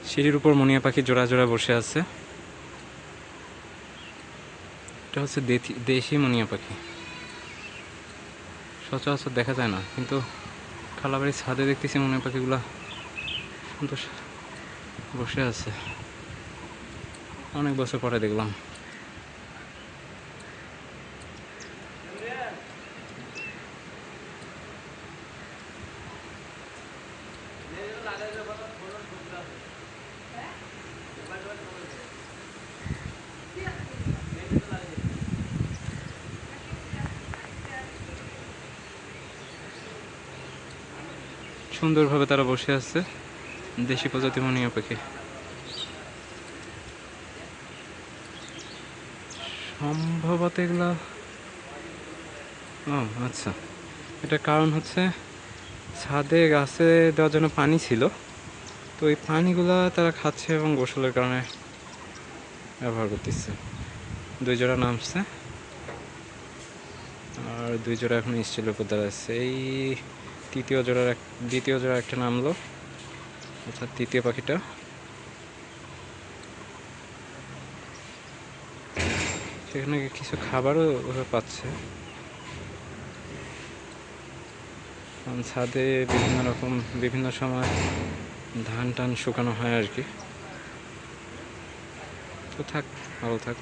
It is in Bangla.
সিঁড়ির উপর মুনিয়া পাখি জোড়া জোড়া বসে আছে। এটা হচ্ছে দেশি মুনিয়া পাখি, সচরাচর দেখা যায় না, কিন্তু খালাবাড়ির ছাদে দেখতেছি মুনিয়া পাখিগুলা সুন্দর বসে আছে। অনেক বছর পরে দেখলাম। সুন্দরভাবে তারা বসে আছে, দেশি প্রজাতি মুনিয়া পাখি। সম্ভবত এগুলা, ও আচ্ছা, এটার কারণ হচ্ছে ছাদে গাছে দেওয়ার জন্য পানি ছিল, তো এই পানিগুলা তারা খাচ্ছে এবং গোসলের কারণে ব্যবহার করতেছে। 2 জোড়া নামছে আর 2 জোড়া এখন স্টিলের উপর দাঁড়াচ্ছে। এই দ্বিতীয় জোড়া একটা নামলো, অর্থাৎ তৃতীয় পাখিটা। সেখানে কিছু খাবারও ওরা পাচ্ছে, কারণ ছাদে বিভিন্ন সময় ধান টান শুকানো হয় আর কি। তো থাক, ভালো থাক।